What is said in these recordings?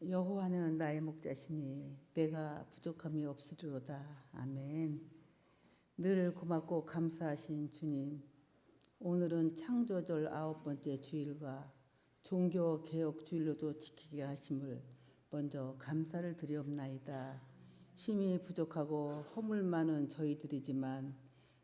여호와는 나의 목자시니 내가 부족함이 없으리로다. 아멘. 늘 고맙고 감사하신 주님, 오늘은 창조절 9번째 주일과 종교개혁 주일로도 지키게 하심을 먼저 감사를 드리옵나이다. 힘이 부족하고 허물 많은 저희들이지만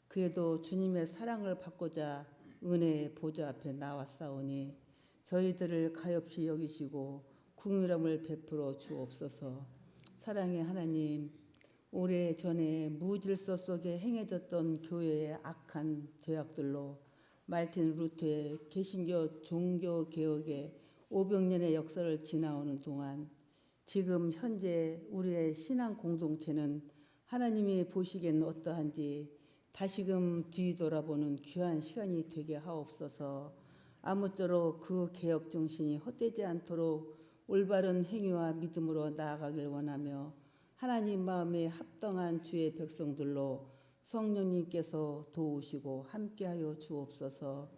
그래도 주님의 사랑을 받고자 은혜의 보좌 앞에 나왔사오니 저희들을 가엾이 여기시고 긍휼함을 베풀어 주옵소서. 사랑의 하나님, 오래전에 무질서 속에 행해졌던 교회의 악한 죄악들로 말틴 루터의 개신교 종교개혁의 500년의 역사를 지나오는 동안 지금 현재 우리의 신앙 공동체는 하나님이 보시기엔 어떠한지 다시금 뒤돌아보는 귀한 시간이 되게 하옵소서. 아무쪼록 그 개혁 정신이 헛되지 않도록 올바른 행위와 믿음으로 나아가길 원하며 하나님 마음에 합당한 주의 백성들로 성령님께서 도우시고 함께하여 주옵소서.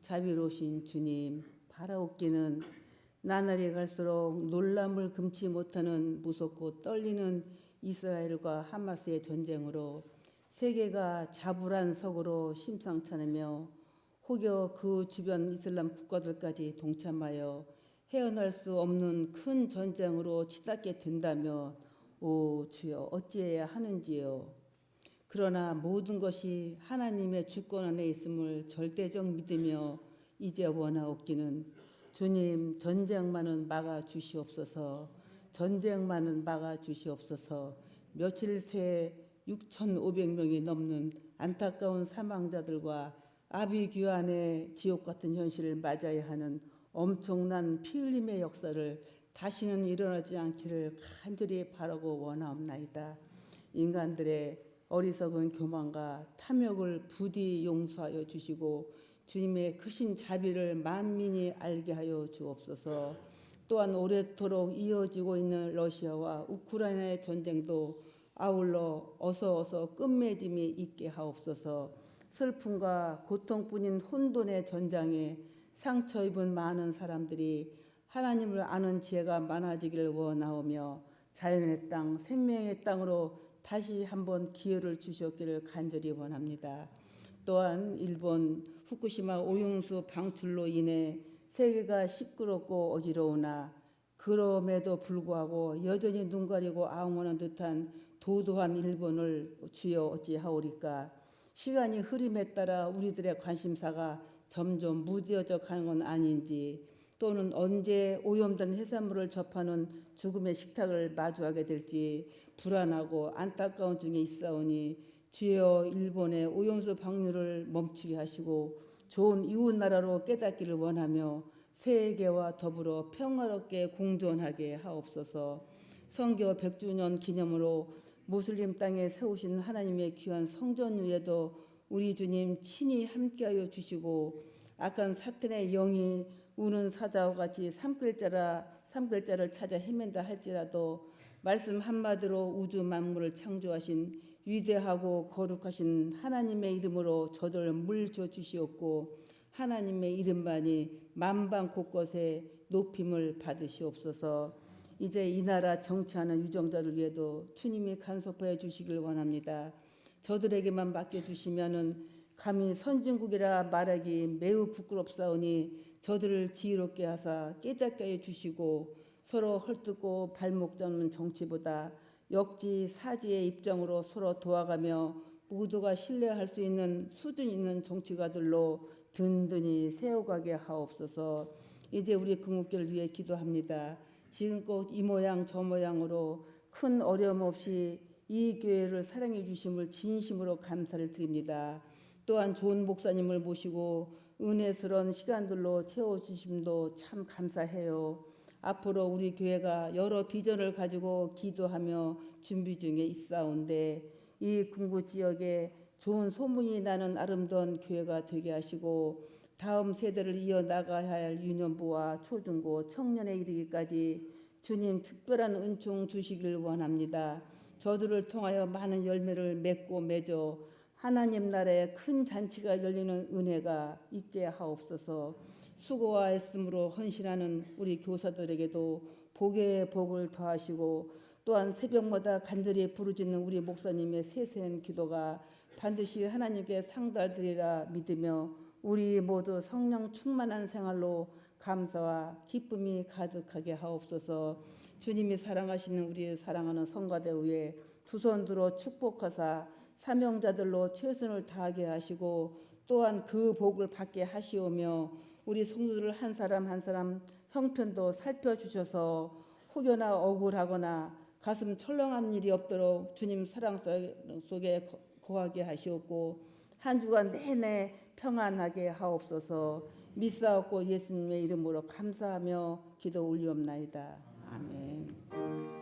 자비로우신 주님, 바라옵기는 나날이 갈수록 놀람을 금치 못하는 무섭고 떨리는 이스라엘과 하마스의 전쟁으로 세계가 자불한 석으로 심상찮으며 혹여 그 주변 이슬람 국가들까지 동참하여 헤어날 수 없는 큰 전쟁으로 치닫게 된다며 오 주여 어찌해야 하는지요. 그러나 모든 것이 하나님의 주권 안에 있음을 절대적 믿으며 이제 원하옵기는 주님 전쟁만은 막아 주시옵소서. 전쟁만은 막아 주시옵소서. 며칠 새에 6,500명이 넘는 안타까운 사망자들과 아비규환의 지옥 같은 현실을 맞아야 하는 엄청난 피 흘림의 역사를 다시는 일어나지 않기를 간절히 바라고 원하옵나이다. 인간들의 어리석은 교만과 탐욕을 부디 용서하여 주시고 주님의 크신 자비를 만민이 알게 하여 주옵소서. 또한 오래도록 이어지고 있는 러시아와 우크라이나의 전쟁도 아울러 어서 끝맺음이 있게 하옵소서. 슬픔과 고통뿐인 혼돈의 전장에 상처 입은 많은 사람들이 하나님을 아는 지혜가 많아지기를 원하오며 자연의 땅, 생명의 땅으로 다시 한번 기회를 주셨기를 간절히 원합니다. 또한 일본 후쿠시마 오염수 방출로 인해 세계가 시끄럽고 어지러우나 그럼에도 불구하고 여전히 눈 가리고 아웅하는 듯한 도도한 일본을 주여 어찌하오리까. 시간이 흐름에 따라 우리들의 관심사가 점점 무뎌져 가는 건 아닌지, 또는 언제 오염된 해산물을 접하는 죽음의 식탁을 마주하게 될지 불안하고 안타까운 중에 있사오니 주여 일본의 오염수 방류를 멈추게 하시고 좋은 이웃나라로 깨닫기를 원하며 세계와 더불어 평화롭게 공존하게 하옵소서. 성교 100주년 기념으로 무슬림 땅에 세우신 하나님의 귀한 성전 위에도 우리 주님 친히 함께하여 주시고 악한 사탄의 영이 우는 사자와 같이 산길자를 찾아 헤맨다 할지라도 말씀 한마디로 우주 만물을 창조하신 위대하고 거룩하신 하나님의 이름으로 저들을 물려 주시옵고 하나님의 이름만이 만방 곳곳에 높임을 받으시옵소서. 이제 이 나라 정치하는 유정자들 위에도 주님이 간섭하여 주시길 원합니다. 저들에게만 맡겨주시면은 감히 선진국이라 말하기 매우 부끄럽사오니 저들을 지혜롭게 하사 깨닫게 해 주시고 서로 헐뜯고 발목 잡는 정치보다 역지사지의 입장으로 서로 도와가며 모두가 신뢰할 수 있는 수준 있는 정치가들로 든든히 세워가게 하옵소서. 이제 우리 궁극기를 위해 기도합니다. 지금껏 이 모양 저 모양으로 큰 어려움 없이 이 교회를 사랑해 주심을 진심으로 감사를 드립니다. 또한 좋은 목사님을 모시고 은혜스러운 시간들로 채워주심도 참 감사해요. 앞으로 우리 교회가 여러 비전을 가지고 기도하며 준비 중에 있사온데 이 궁구 지역에 좋은 소문이 나는 아름다운 교회가 되게 하시고 다음 세대를 이어나가야 할 유년부와 초중고 청년에 이르기까지 주님 특별한 은총 주시길 원합니다. 저들을 통하여 많은 열매를 맺고 맺어 하나님 나라의 큰 잔치가 열리는 은혜가 있게 하옵소서. 수고와 애씀으로 헌신하는 우리 교사들에게도 복에 복을 더하시고 또한 새벽마다 간절히 부르짖는 우리 목사님의 세세한 기도가 반드시 하나님께 상달되리라 믿으며 우리 모두 성령 충만한 생활로 감사와 기쁨이 가득하게 하옵소서. 주님이 사랑하시는 우리 사랑하는 성가대 위에 두 손 들어 축복하사 사명자들로 최선을 다하게 하시고 또한 그 복을 받게 하시오며 우리 성도들 한 사람 한 사람 형편도 살펴주셔서 혹여나 억울하거나 가슴 철렁한 일이 없도록 주님 사랑 속에 거하게 하시옵고 한 주간 내내 평안하게 하옵소서. 믿사옵고 예수님의 이름으로 감사하며 기도 올리옵나이다. 아멘.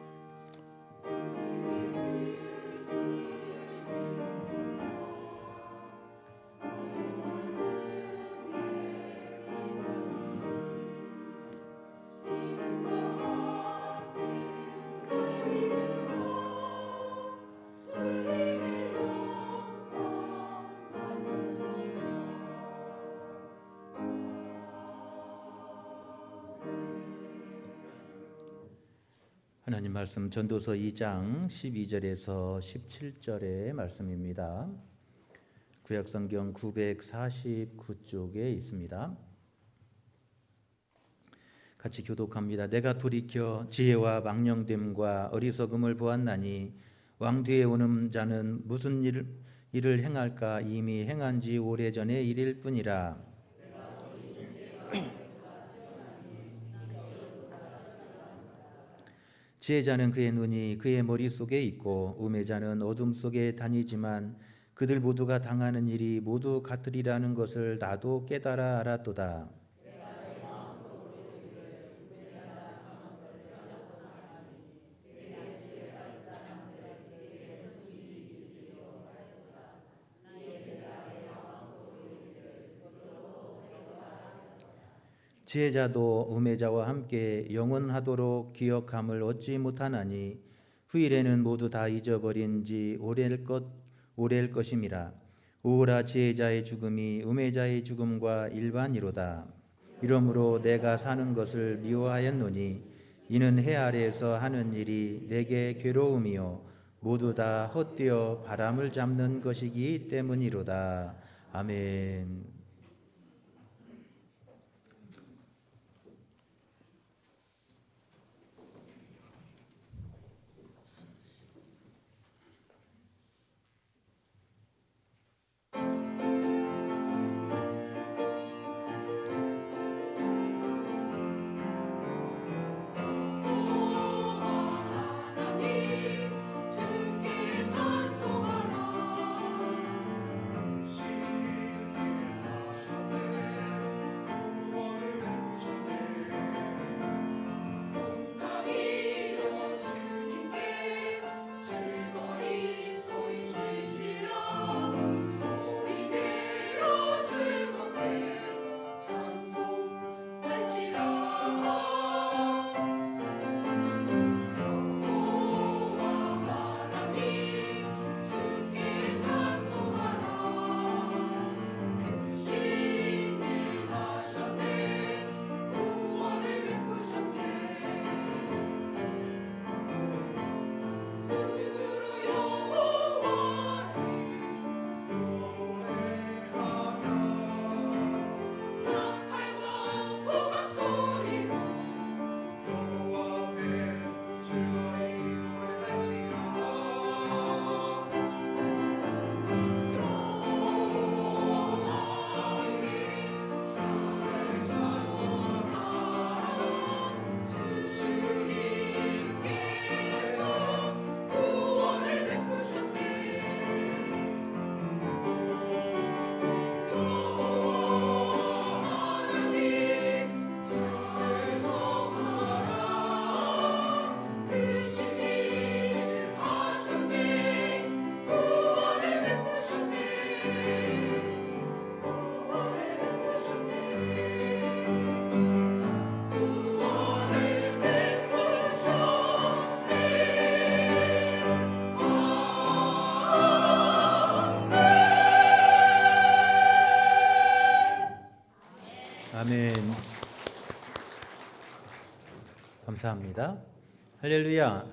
하나님 말씀 전도서 2장 12절에서 17절의 말씀입니다. 구약성경 949쪽에 있습니다. 같이 교독합니다. 내가 돌이켜 지혜와 망령됨과 어리석음을 보았나니 왕 뒤에 오는 자는 무슨 일을 행할까 이미 행한 지 오래전의 일일 뿐이라. 지혜자는 그의 눈이 그의 머릿속에 있고 우매자는 어둠 속에 다니지만 그들 모두가 당하는 일이 모두 같으리라는 것을 나도 깨달아 알았도다. 지혜자도 우매자와 함께 영원하도록 기억함을 얻지 못하나니 후일에는 모두 다 잊어버린 지 오래일 것임이라. 오라 지혜자의 죽음이 우매자의 죽음과 일반이로다. 이러므로 내가 사는 것을 미워하였노니 이는 해 아래에서 하는 일이 내게 괴로움이요 모두 다 헛되어 바람을 잡는 것이기 때문이로다. 아멘. 아멘. 감사합니다. 할렐루야.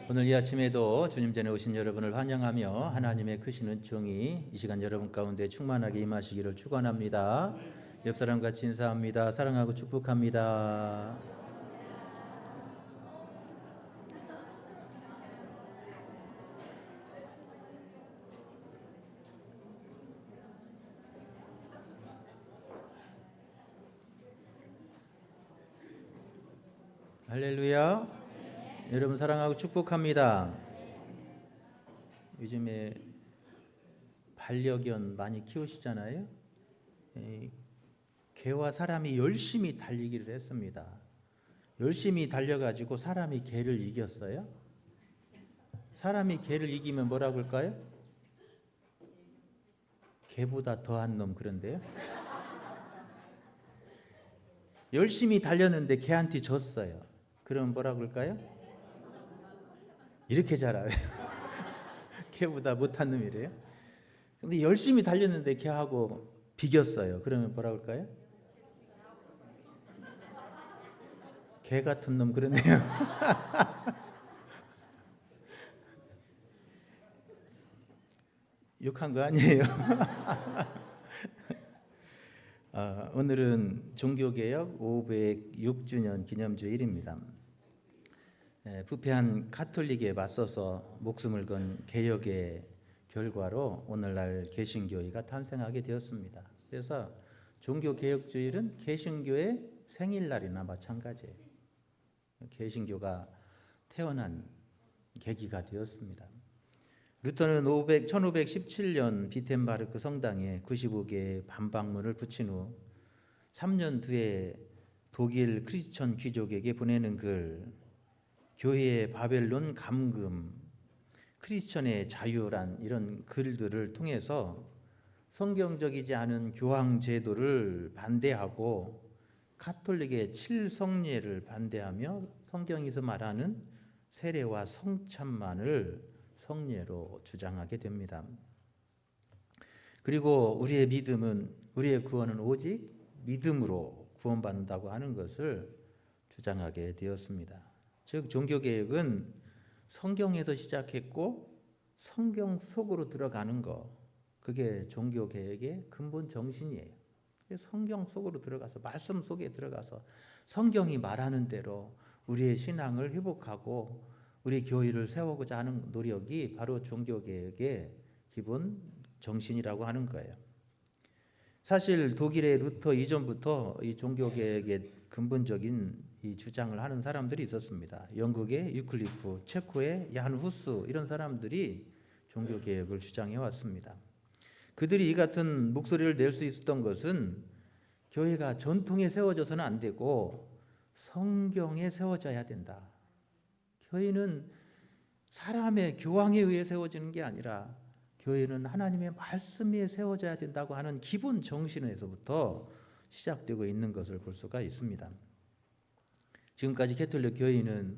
오늘 이 아침에도 주님 전에 오신 여러분을 환영하며 하나님의 크신 은총이 이 시간 여러분 가운데 충만하게 임하시기를 축원합니다. 옆 사람 같이 인사합니다. 사랑하고 축복합니다. 할렐루야. 여러분 사랑하고 축복합니다. 요즘에 반려견 많이 키우시잖아요. 개와 사람이 열심히 달리기를 했습니다. 열심히 달려가지고 사람이 개를 이겼어요. 사람이 개를 이기면 뭐라고 할까요? 개보다 더한 놈 그런데요. 열심히 달렸는데 개한테 졌어요. 그럼 뭐라고 할까요? 이렇게 잘하요. 개보다 못한 놈이래요. 근데 열심히 달렸는데 개하고 비겼어요. 그러면 뭐라고 할까요? 개 같은 놈 그러네요. 욕한 거 아니에요. 오늘은 종교개혁 506주년 기념주일입니다. 부패한 가톨릭에 맞서서 목숨을 건 개혁의 결과로 오늘날 개신교회가 탄생하게 되었습니다. 그래서 종교개혁주일은 개신교의 생일날이나 마찬가지예요. 개신교가 태어난 계기가 되었습니다. 루터는 1517년 비텐바르크 성당에 95개의 반박문을 붙인 후 3년 뒤에 독일 크리스천 귀족에게 보내는 글, 교회의 바벨론 감금, 크리스천의 자유란 이런 글들을 통해서 성경적이지 않은 교황 제도를 반대하고 가톨릭의 7성례를 반대하며 성경에서 말하는 세례와 성찬만을 성례로 주장하게 됩니다. 그리고 우리의 믿음은, 우리의 구원은 오직 믿음으로 구원받는다고 하는 것을 주장하게 되었습니다. 즉 종교개혁은 성경에서 시작했고 성경 속으로 들어가는 것, 그게 종교개혁의 근본 정신이에요. 성경 속으로 들어가서, 말씀 속에 들어가서 성경이 말하는 대로 우리의 신앙을 회복하고 우리 교회를 세우고자 하는 노력이 바로 종교개혁의 기본 정신이라고 하는 거예요. 사실 독일의 루터 이전부터 이 종교개혁의 근본적인 이 주장을 하는 사람들이 있었습니다. 영국의 유클리프, 체코의 얀 후스, 이런 사람들이 종교개혁을 주장해 왔습니다. 그들이 이 같은 목소리를 낼 수 있었던 것은 교회가 전통에 세워져서는 안 되고 성경에 세워져야 된다. 교회는 사람의 교황에 의해 세워지는 게 아니라 교회는 하나님의 말씀에 세워져야 된다고 하는 기본 정신에서부터 시작되고 있는 것을 볼 수가 있습니다. 지금까지 가톨릭 교회는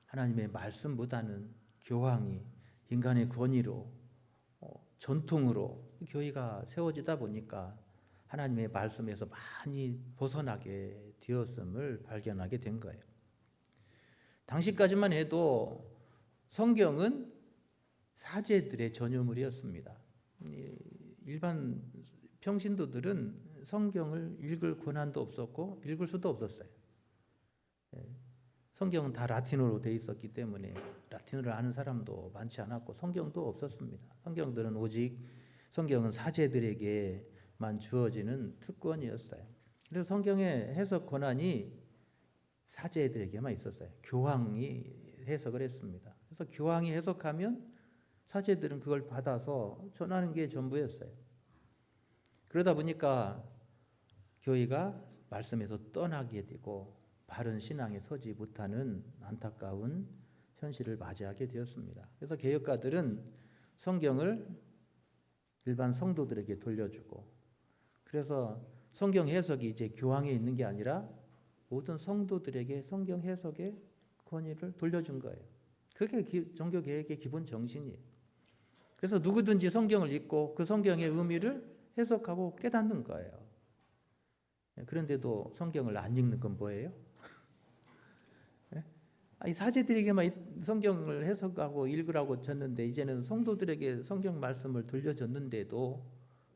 하나님의 말씀보다는 교황이 인간의 권위로, 전통으로 교회가 세워지다 보니까 하나님의 말씀에서 많이 벗어나게 되었음을 발견하게 된 거예요. 당시까지만 해도 성경은 사제들의 전유물이었습니다. 일반 평신도들은 성경을 읽을 권한도 없었고 읽을 수도 없었어요. 성경은 다 라틴어로 돼 있었기 때문에 라틴어를 아는 사람도 많지 않았고 성경도 없었습니다. 성경은 사제들에게만 주어지는 특권이었어요. 그래서 성경의 해석 권한이 사제들에게만 있었어요. 교황이 해석을 했습니다. 그래서 교황이 해석하면 사제들은 그걸 받아서 전하는 게 전부였어요. 그러다 보니까 교회가 말씀에서 떠나게 되고 바른 신앙에 서지 못하는 안타까운 현실을 맞이하게 되었습니다. 그래서 개혁가들은 성경을 일반 성도들에게 돌려주고, 그래서 성경 해석이 이제 교황에 있는 게 아니라 모든 성도들에게 성경 해석의 권위를 돌려준 거예요. 그게 종교개혁의 기본 정신이에요. 그래서 누구든지 성경을 읽고 그 성경의 의미를 해석하고 깨닫는 거예요. 그런데도 성경을 안 읽는 건 뭐예요? 이 사제들에게만 성경을 해석하고 읽으라고 줬는데 이제는 성도들에게 성경 말씀을 들려줬는데도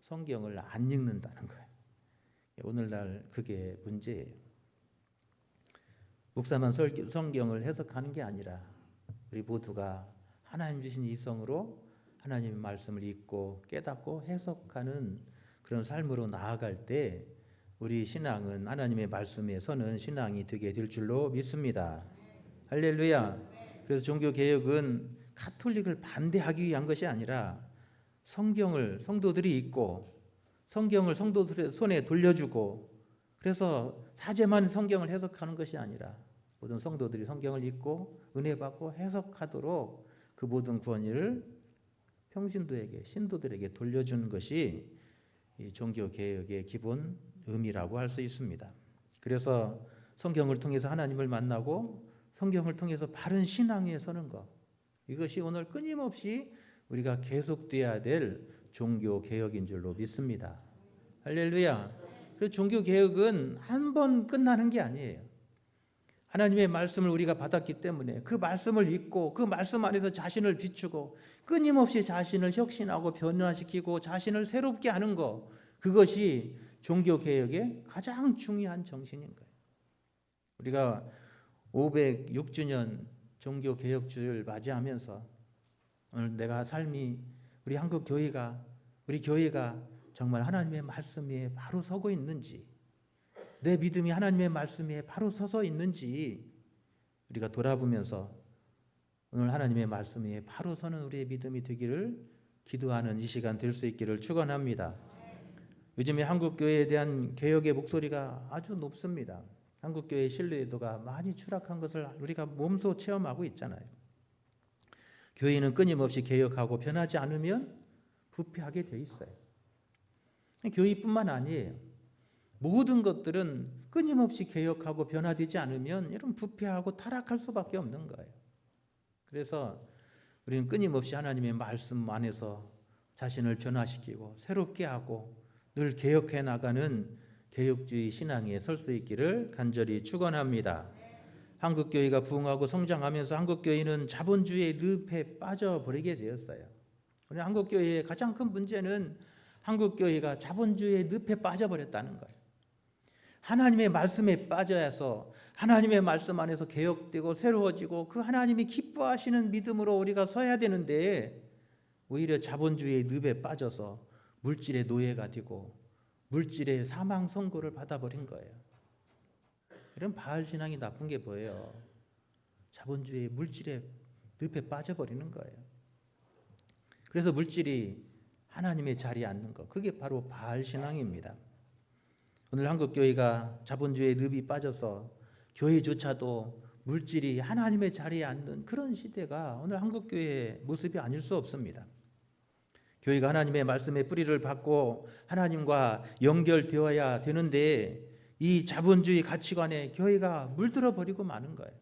성경을 안 읽는다는 거예요. 오늘날 그게 문제예요. 목사만 성경을 해석하는 게 아니라 우리 모두가 하나님 주신 이성으로 하나님의 말씀을 읽고 깨닫고 해석하는 그런 삶으로 나아갈 때 우리 신앙은 하나님의 말씀에 서는 신앙이 되게 될 줄로 믿습니다. 할렐루야. 그래서 종교개혁은 카톨릭을 반대하기 위한 것이 아니라 성경을 성도들이 읽고 성경을 성도들의 손에 돌려주고, 그래서 사제만 성경을 해석하는 것이 아니라 모든 성도들이 성경을 읽고 은혜 받고 해석하도록 그 모든 구원을 평신도에게 신도들에게 돌려주는 것이 이 종교개혁의 기본 의미라고 할 수 있습니다. 그래서 성경을 통해서 하나님을 만나고 성경을 통해서 바른 신앙에 서는 것, 이것이 오늘 끊임없이 우리가 계속돼야 될 종교개혁인 줄로 믿습니다. 할렐루야. 그래서 종교개혁은 한 번 끝나는 게 아니에요. 하나님의 말씀을 우리가 받았기 때문에 그 말씀을 읽고 그 말씀 안에서 자신을 비추고 끊임없이 자신을 혁신하고 변화시키고 자신을 새롭게 하는 것, 그것이 종교개혁의 가장 중요한 정신인 거예요. 우리가 506주년 종교개혁주를 맞이하면서 오늘 내가 삶이 우리 한국 교회가 우리 교회가 정말 하나님의 말씀에 바로 서고 있는지, 내 믿음이 하나님의 말씀에 바로 서서 있는지 우리가 돌아보면서 오늘 하나님의 말씀에 바로 서는 우리의 믿음이 되기를 기도하는 이 시간 될 수 있기를 축원합니다. 요즘에 한국 교회에 대한 개혁의 목소리가 아주 높습니다. 한국 교회의 신뢰도가 많이 추락한 것을 우리가 몸소 체험하고 있잖아요. 교회는 끊임없이 개혁하고 변하지 않으면 부패하게 돼 있어요. 교회뿐만 아니에요. 모든 것들은 끊임없이 개혁하고 변화되지 않으면 이런 부패하고 타락할 수밖에 없는 거예요. 그래서 우리는 끊임없이 하나님의 말씀 안에서 자신을 변화시키고 새롭게 하고 늘 개혁해 나가는 개혁주의 신앙에 설 수 있기를 간절히 축원합니다. 한국교회가 부흥하고 성장하면서 한국교회는 자본주의의 늪에 빠져버리게 되었어요. 오늘 한국교회의 가장 큰 문제는 한국교회가 자본주의의 늪에 빠져버렸다는 거예요. 하나님의 말씀에 빠져서 하나님의 말씀 안에서 개혁되고 새로워지고 그 하나님이 기뻐하시는 믿음으로 우리가 서야 되는데 오히려 자본주의의 늪에 빠져서 물질의 노예가 되고 물질의 사망 선고를 받아버린 거예요. 이런 바알 신앙이 나쁜 게 뭐예요? 자본주의 물질의 늪에 빠져버리는 거예요. 그래서 물질이 하나님의 자리에 앉는 것, 그게 바로 바알 신앙입니다. 오늘 한국 교회가 자본주의의 늪이 빠져서 교회조차도 물질이 하나님의 자리에 앉는 그런 시대가 오늘 한국 교회의 모습이 아닐 수 없습니다. 교회가 하나님의 말씀의 뿌리를 받고 하나님과 연결되어야 되는데 이 자본주의 가치관에 교회가 물들어 버리고 마는 거예요.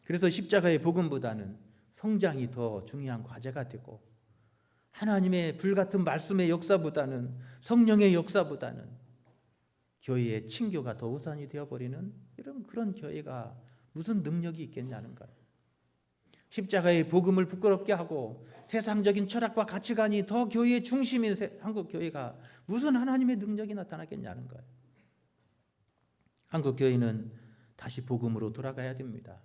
그래서 십자가의 복음보다는 성장이 더 중요한 과제가 되고 하나님의 불같은 말씀의 역사보다는 성령의 역사보다는 교회의 친교가 더 우선이 되어버리는 이런 그런 교회가 무슨 능력이 있겠냐는 거예요. 십자가의 복음을 부끄럽게 하고 세상적인 철학과 가치관이 더 교회의 중심인 한국 교회가 무슨 하나님의 능력이 나타나겠냐는 거예요. 한국 교회는 다시 복음으로 돌아가야 됩니다.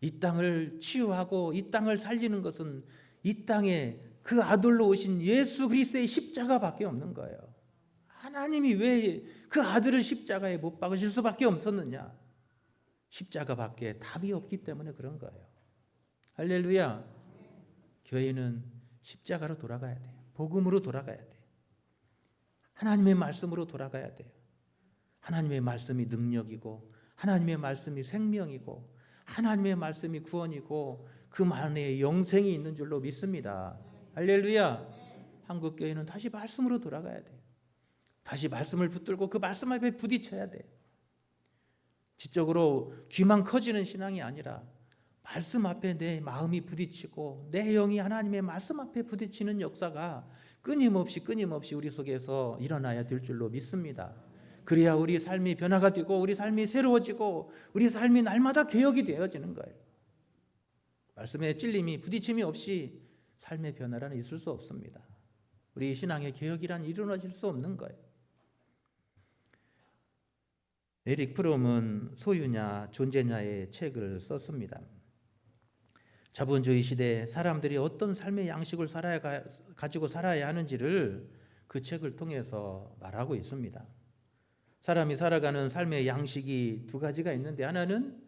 이 땅을 치유하고 이 땅을 살리는 것은 이 땅에 그 아들로 오신 예수 그리스도의 십자가밖에 없는 거예요. 하나님이 왜 그 아들을 십자가에 못 박으실 수밖에 없었느냐? 십자가밖에 답이 없기 때문에 그런 거예요. 할렐루야. 교회는 십자가로 돌아가야 돼요. 복음으로 돌아가야 돼요. 하나님의 말씀으로 돌아가야 돼요. 하나님의 말씀이 능력이고 하나님의 말씀이 생명이고 하나님의 말씀이 구원이고 그 안에 영생이 있는 줄로 믿습니다. 할렐루야. 한국 교회는 다시 말씀으로 돌아가야 돼요. 다시 말씀을 붙들고 그 말씀 앞에 부딪혀야 돼요. 지적으로 귀만 커지는 신앙이 아니라 말씀 앞에 내 마음이 부딪히고 내 영이 하나님의 말씀 앞에 부딪히는 역사가 끊임없이 우리 속에서 일어나야 될 줄로 믿습니다. 그래야 우리 삶이 변화가 되고 우리 삶이 새로워지고 우리 삶이 날마다 개혁이 되어지는 거예요. 말씀에 찔림이 부딪힘이 없이 삶의 변화라는 있을 수 없습니다. 우리 신앙의 개혁이란 이루어질 수 없는 거예요. 에릭 프롬은 소유냐 존재냐의 책을 썼습니다. 자본주의 시대에 사람들이 어떤 삶의 양식을 가지고 살아야 하는지를 그 책을 통해서 말하고 있습니다. 사람이 살아가는 삶의 양식이 두 가지가 있는데, 하나는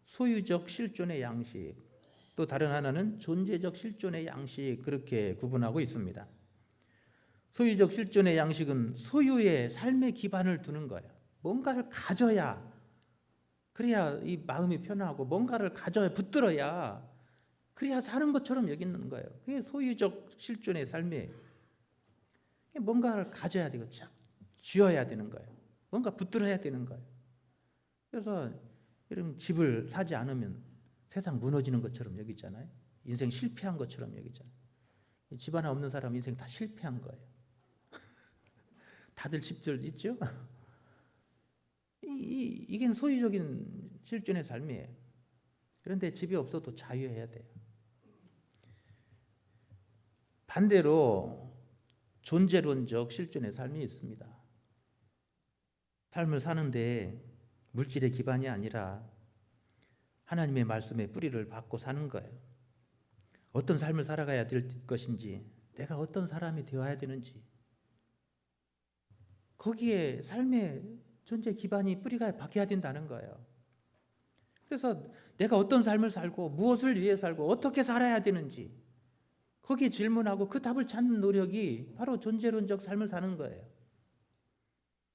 소유적 실존의 양식, 또 다른 하나는 존재적 실존의 양식, 그렇게 구분하고 있습니다. 소유적 실존의 양식은 소유의 삶의 기반을 두는 거예요. 뭔가를 가져야, 그래야 이 마음이 편하고 뭔가를 가져야, 붙들어야, 그래야 사는 것처럼 여기는 거예요. 그게 소유적 실존의 삶이에요. 뭔가를 가져야 되고 쥐어야 되는 거예요. 뭔가 붙들어야 되는 거예요. 그래서 여러분, 집을 사지 않으면 세상 무너지는 것처럼 여기잖아요. 인생 실패한 것처럼 여기잖아요. 집 하나 없는 사람 인생 다 실패한 거예요. 다들 집들 있죠? 이게 소유적인 실존의 삶이에요. 그런데 집이 없어도 자유해야 돼요. 반대로 존재론적 실존의 삶이 있습니다. 삶을 사는데 물질의 기반이 아니라 하나님의 말씀의 뿌리를 받고 사는 거예요. 어떤 삶을 살아가야 될 것인지, 내가 어떤 사람이 되어야 되는지, 거기에 삶의 존재 기반이, 뿌리가 박혀야 된다는 거예요. 그래서 내가 어떤 삶을 살고 무엇을 위해 살고 어떻게 살아야 되는지, 거기에 질문하고 그 답을 찾는 노력이 바로 존재론적 삶을 사는 거예요.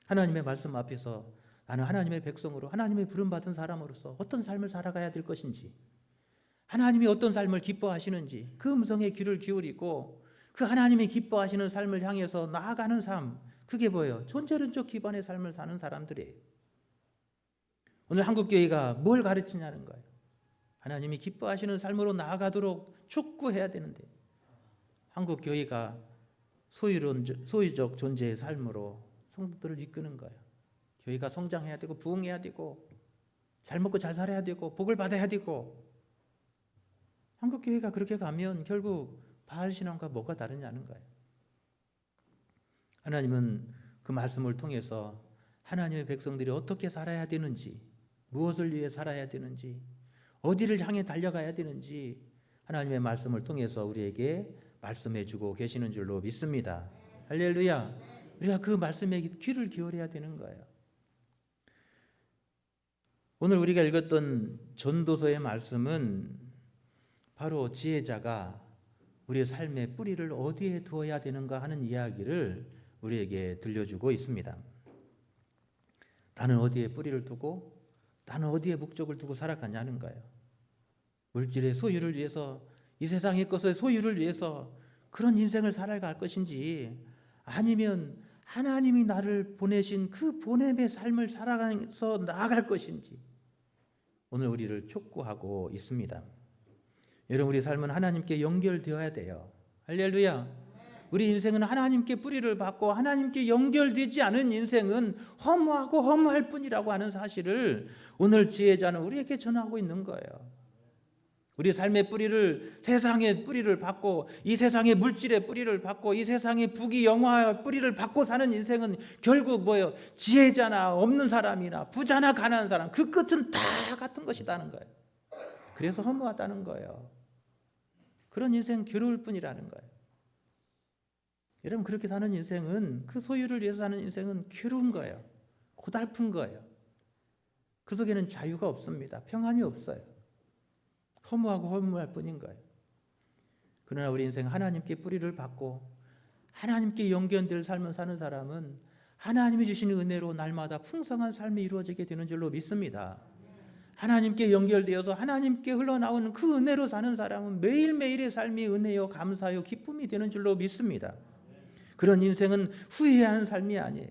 하나님의 말씀 앞에서 나는 하나님의 백성으로, 하나님의 부름받은 사람으로서 어떤 삶을 살아가야 될 것인지, 하나님이 어떤 삶을 기뻐하시는지 그 음성에 귀를 기울이고 그 하나님이 기뻐하시는 삶을 향해서 나아가는 삶, 그게 뭐예요? 존재론적 기반의 삶을 사는 사람들이에요. 오늘 한국교회가 뭘 가르치냐는 거예요. 하나님이 기뻐하시는 삶으로 나아가도록 촉구해야 되는데, 한국교회가 소유적 존재의 삶으로 성도들을 이끄는 거예요. 교회가 성장해야 되고 부흥해야 되고 잘 먹고 잘 살아야 되고 복을 받아야 되고, 한국교회가 그렇게 가면 결국 바알 신앙과 뭐가 다르냐는 거예요. 하나님은 그 말씀을 통해서 하나님의 백성들이 어떻게 살아야 되는지, 무엇을 위해 살아야 되는지, 어디를 향해 달려가야 되는지 하나님의 말씀을 통해서 우리에게 말씀해 주고 계시는 줄로 믿습니다. 할렐루야. 우리가 그 말씀에 귀를 기울여야 되는 거예요. 오늘 우리가 읽었던 전도서의 말씀은 바로 지혜자가 우리의 삶의 뿌리를 어디에 두어야 되는가 하는 이야기를 우리에게 들려주고 있습니다. 나는 어디에 뿌리를 두고 나는 어디에 목적을 두고 살아가냐는 거예요. 물질의 소유를 위해서, 이 세상의 것의 소유를 위해서 그런 인생을 살아갈 것인지, 아니면 하나님이 나를 보내신 그 보냄의 삶을 살아가면서 나아갈 것인지, 오늘 우리를 촉구하고 있습니다. 여러분, 우리 삶은 하나님께 연결되어야 돼요. 할렐루야. 우리 인생은 하나님께 뿌리를 받고 하나님께 연결되지 않은 인생은 허무하고 허무할 뿐이라고 하는 사실을 오늘 지혜자는 우리에게 전하고 있는 거예요. 우리 삶의 뿌리를, 세상의 뿌리를 받고, 이 세상의 물질의 뿌리를 받고, 이 세상의 부귀 영화의 뿌리를 받고 사는 인생은 결국 뭐예요? 지혜자나 없는 사람이나 부자나 가난한 사람, 그 끝은 다 같은 것이라는 거예요. 그래서 허무하다는 거예요. 그런 인생 괴로울 뿐이라는 거예요. 여러분, 그렇게 사는 인생은, 그 소유를 위해서 사는 인생은 괴로운 거예요. 고달픈 거예요. 그 속에는 자유가 없습니다. 평안이 없어요. 허무하고 허무할 뿐인 거예요. 그러나 우리 인생 하나님께 뿌리를 받고 하나님께 연결될 삶을 사는 사람은 하나님이 주시는 은혜로 날마다 풍성한 삶이 이루어지게 되는 줄로 믿습니다. 하나님께 연결되어서 하나님께 흘러나오는 그 은혜로 사는 사람은 매일매일의 삶이 은혜요, 감사요, 기쁨이 되는 줄로 믿습니다. 그런 인생은 후회하는 삶이 아니에요.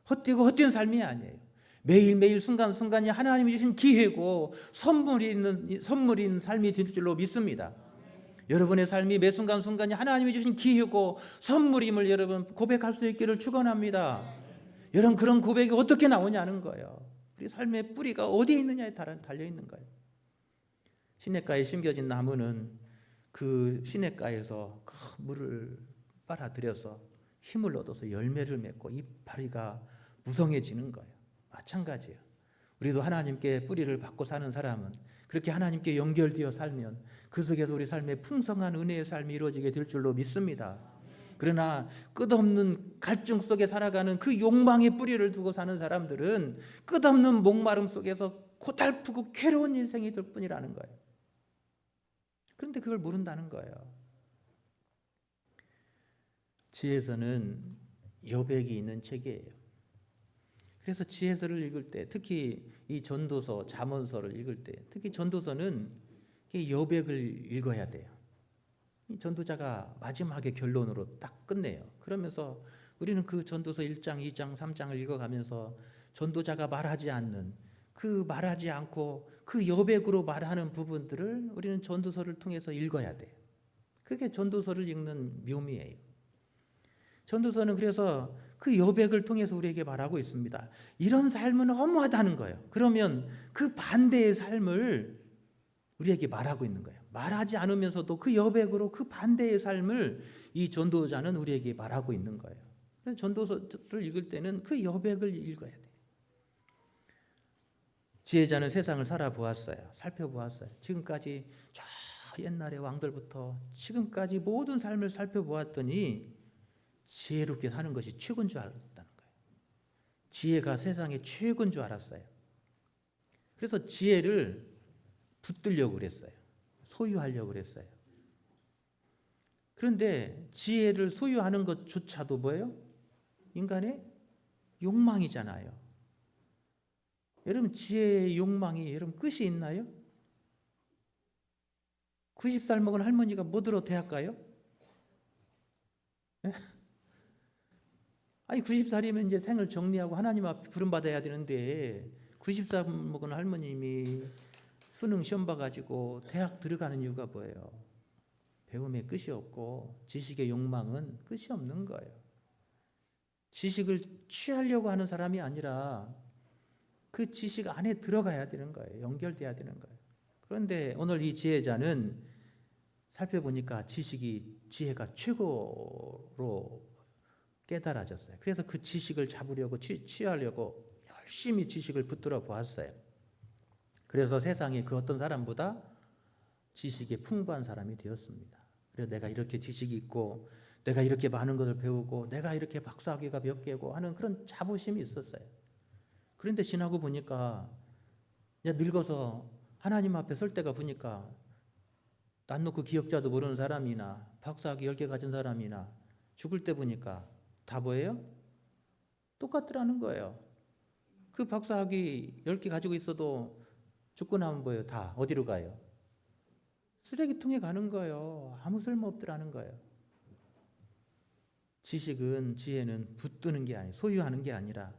헛되고 헛된 삶이 아니에요. 매일매일 순간순간이 하나님이 주신 기회고 선물인 삶이 될 줄로 믿습니다. 여러분의 삶이 매 순간순간이 하나님이 주신 기회고 선물임을 여러분 고백할 수 있기를 축원합니다. 여러분, 그런 고백이 어떻게 나오냐는 거예요. 우리 삶의 뿌리가 어디에 있느냐에 달려 있는 거예요. 시냇가에 심겨진 나무는 그 시냇가에서 그 물을 빨아들여서 힘을 얻어서 열매를 맺고 이파리가 무성해지는 거예요. 마찬가지예요. 우리도 하나님께 뿌리를 받고 사는 사람은 그렇게 하나님께 연결되어 살면 그 속에서 우리 삶의 풍성한 은혜의 삶이 이루어지게 될 줄로 믿습니다. 그러나 끝없는 갈증 속에 살아가는 그 욕망의 뿌리를 두고 사는 사람들은 끝없는 목마름 속에서 고달프고 괴로운 인생이 될 뿐이라는 거예요. 그런데 그걸 모른다는 거예요. 지혜서는 여백이 있는 책이에요. 그래서 지혜서를 읽을 때, 특히 이 전도서, 잠언서를 읽을 때, 특히 전도서는 여백을 읽어야 돼요. 이 전도자가 마지막에 결론으로 딱 끝내요. 그러면서 우리는 그 전도서 1장, 2장, 3장을 읽어가면서 전도자가 말하지 않는, 그 말하지 않고 그 여백으로 말하는 부분들을 우리는 전도서를 통해서 읽어야 돼요. 그게 전도서를 읽는 묘미예요. 전도서는 그래서 그 여백을 통해서 우리에게 말하고 있습니다. 이런 삶은 허무하다는 거예요. 그러면 그 반대의 삶을 우리에게 말하고 있는 거예요. 말하지 않으면서도 그 여백으로 그 반대의 삶을 이 전도자는 우리에게 말하고 있는 거예요. 그래서 전도서를 읽을 때는 그 여백을 읽어야 돼요. 지혜자는 세상을 살아보았어요. 살펴보았어요. 지금까지 저 옛날의 왕들부터 지금까지 모든 삶을 살펴보았더니 지혜롭게 사는 것이 최고인 줄 알았다는 거예요. 지혜가 세상의 최고인 줄 알았어요. 그래서 지혜를 붙들려고 그랬어요. 소유하려고 그랬어요. 그런데 지혜를 소유하는 것조차도 뭐예요? 인간의 욕망이잖아요. 여러분, 지혜의 욕망이 여러분 끝이 있나요? 90살 먹은 할머니가 뭐 들어 대학 가요? 아니 90살이면 이제 생을 정리하고 하나님 앞에 부름받아야 되는데 90살 먹은 할머님이 수능 시험 봐가지고 대학 들어가는 이유가 뭐예요? 배움의 끝이 없고 지식의 욕망은 끝이 없는 거예요. 지식을 취하려고 하는 사람이 아니라 그 지식 안에 들어가야 되는 거예요. 연결돼야 되는 거예요. 그런데 오늘 이 지혜자는 살펴보니까 지혜가 최고로 깨달아졌어요. 그래서 그 지식을 잡으려고 취하려고 열심히 지식을 붙들어 보았어요. 그래서 세상에 그 어떤 사람보다 지식이 풍부한 사람이 되었습니다. 그래서 내가 이렇게 지식이 있고 내가 이렇게 많은 것을 배우고 내가 이렇게 박사학위가 몇 개고 하는 그런 자부심이 있었어요. 그런데 지나고 보니까 늙어서 하나님 앞에 설 때가 보니까 난 놓고 기억자도 모르는 사람이나 박사학위 10개 가진 사람이나 죽을 때 보니까 다 뭐예요? 똑같더라는 거예요. 그 박사학위 10개 가지고 있어도 죽고 나면 뭐예요? 다 어디로 가요? 쓰레기통에 가는 거예요. 아무 쓸모없더라는 거예요. 지혜는 붙드는 게 아니라 소유하는 게 아니라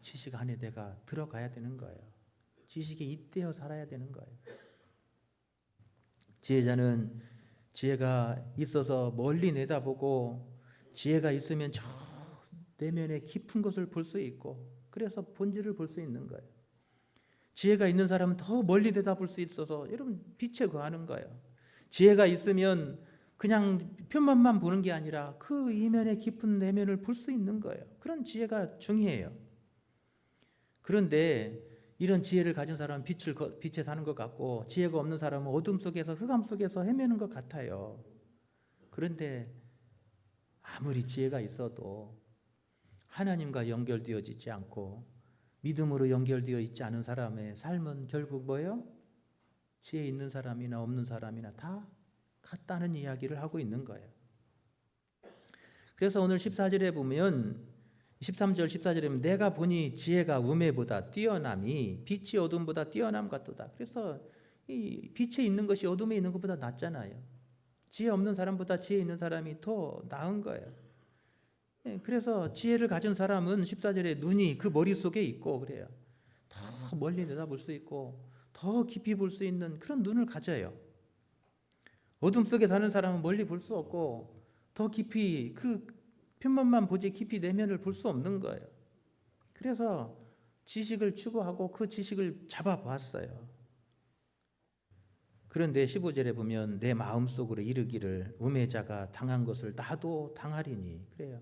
지식 안에 내가 들어가야 되는 거예요. 지식에 잇대어 살아야 되는 거예요. 지혜자는 지혜가 있어서 멀리 내다보고 지혜가 있으면 저 내면의 깊은 것을 볼 수 있고 그래서 본질을 볼 수 있는 거예요. 지혜가 있는 사람은 더 멀리 내다볼 수 있어서 여러분 빛에 거하는 거예요. 지혜가 있으면 그냥 표면만 보는 게 아니라 그 이면의 깊은 내면을 볼 수 있는 거예요. 그런 지혜가 중요해요. 그런데 이런 지혜를 가진 사람은 빛에 사는 것 같고 지혜가 없는 사람은 어둠 속에서 흑암 속에서 헤매는 것 같아요. 그런데 아무리 지혜가 있어도 하나님과 연결되어지지 않고 믿음으로 연결되어 있지 않은 사람의 삶은 결국 뭐예요? 지혜 있는 사람이나 없는 사람이나 다 같다는 이야기를 하고 있는 거예요. 그래서 오늘 14절에 보면 13절 14절에 보면 내가 보니 지혜가 우매보다 뛰어남이 빛이 어둠보다 뛰어남 같도다. 그래서 이 빛에 있는 것이 어둠에 있는 것보다 낫잖아요. 지혜 없는 사람보다 지혜 있는 사람이 더 나은 거예요. 그래서 지혜를 가진 사람은 14절에 눈이 그 머릿속에 있고 그래요. 더 멀리 내다볼 수 있고 더 깊이 볼 수 있는 그런 눈을 가져요. 어둠 속에 사는 사람은 멀리 볼 수 없고 더 깊이 그 표면만 보지 깊이 내면을 볼 수 없는 거예요. 그래서 지식을 추구하고 그 지식을 잡아보았어요. 그런데 15절에 보면 내 마음속으로 이르기를 우매자가 당한 것을 나도 당하리니. 그래요.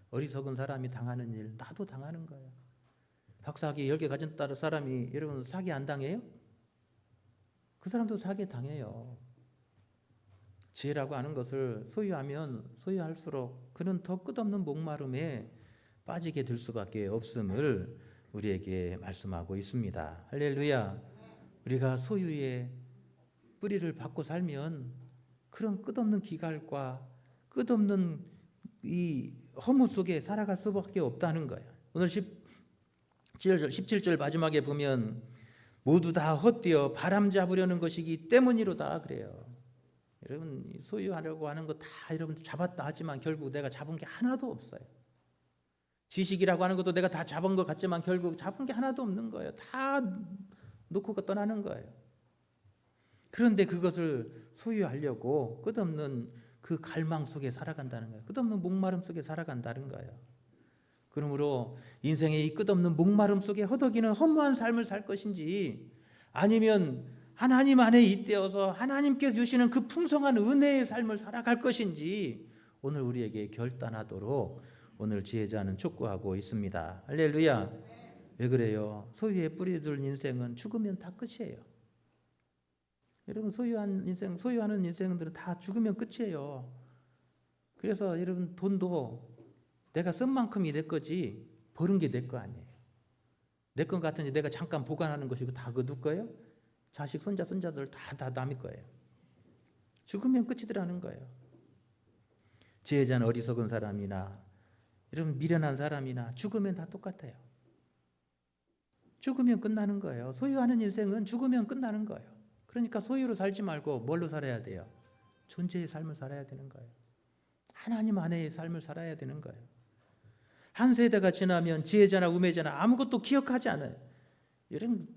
어리석은 사람이 당하는 일 나도 당하는 거예요. 박사학위 10개 가진 사람이 여러분 사기 안 당해요? 그 사람도 사기 당해요. 지혜라고 하는 것을 소유하면 소유할수록 그는 더 끝없는 목마름에 빠지게 될 수밖에 없음을 우리에게 말씀하고 있습니다. 할렐루야. 우리가 소유의 뿌리를 받고 살면 그런 끝없는 기갈과 끝없는 이 허무 속에 살아갈 수밖에 없다는 거예요. 오늘 17절 마지막에 보면 모두 다 헛되어 바람 잡으려는 것이기 때문이로다 그래요. 여러분 소유하려고 하는 거 다 여러분 잡았다 하지만 결국 내가 잡은 게 하나도 없어요. 지식이라고 하는 것도 내가 다 잡은 것 같지만 결국 잡은 게 하나도 없는 거예요. 다 놓고 떠나는 거예요. 그런데 그것을 소유하려고 끝없는 그 갈망 속에 살아간다는 거예요. 끝없는 목마름 속에 살아간다는 거예요. 그러므로 인생의 이 끝없는 목마름 속에 허덕이는 허무한 삶을 살 것인지 아니면 하나님 안에 잇대어서 하나님께서 주시는 그 풍성한 은혜의 삶을 살아갈 것인지 오늘 우리에게 결단하도록 오늘 지혜자는 촉구하고 있습니다. 할렐루야. 왜 그래요? 소유에 뿌리 둘 인생은 죽으면 다 끝이에요. 여러분 소유하는 인생들은 다 죽으면 끝이에요. 그래서 여러분 돈도 내가 쓴 만큼이 내 거지 버는 게 내 거 아니에요. 내 것 같은데 내가 잠깐 보관하는 것이고 다 그 누구 거예요? 자식 손자들 다 남의 거예요. 죽으면 끝이더라는 거예요. 지혜자는 어리석은 사람이나 이런 미련한 사람이나 죽으면 다 똑같아요. 죽으면 끝나는 거예요. 소유하는 인생은 죽으면 끝나는 거예요. 그러니까 소유로 살지 말고 뭘로 살아야 돼요? 존재의 삶을 살아야 되는 거예요. 하나님 안에의 삶을 살아야 되는 거예요. 한 세대가 지나면 지혜자나 우매자나 아무것도 기억하지 않아요. 여러분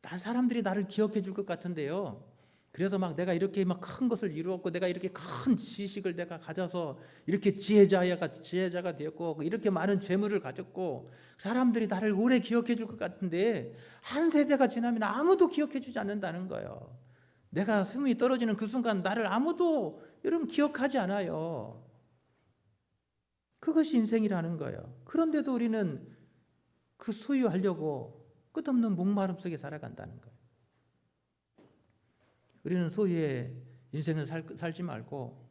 사람들이 나를 기억해 줄 것 같은데요. 그래서 막 내가 이렇게 막 큰 것을 이루었고 내가 이렇게 큰 지식을 내가 가져서 이렇게 지혜자가 되었고 이렇게 많은 재물을 가졌고 사람들이 나를 오래 기억해 줄 것 같은데 한 세대가 지나면 아무도 기억해 주지 않는다는 거예요. 내가 숨이 떨어지는 그 순간 나를 아무도 여러분 기억하지 않아요. 그것이 인생이라는 거예요. 그런데도 우리는 그 소유하려고 끝없는 목마름 속에 살아간다는 거예요. 우리는 소유의 인생을 살지 말고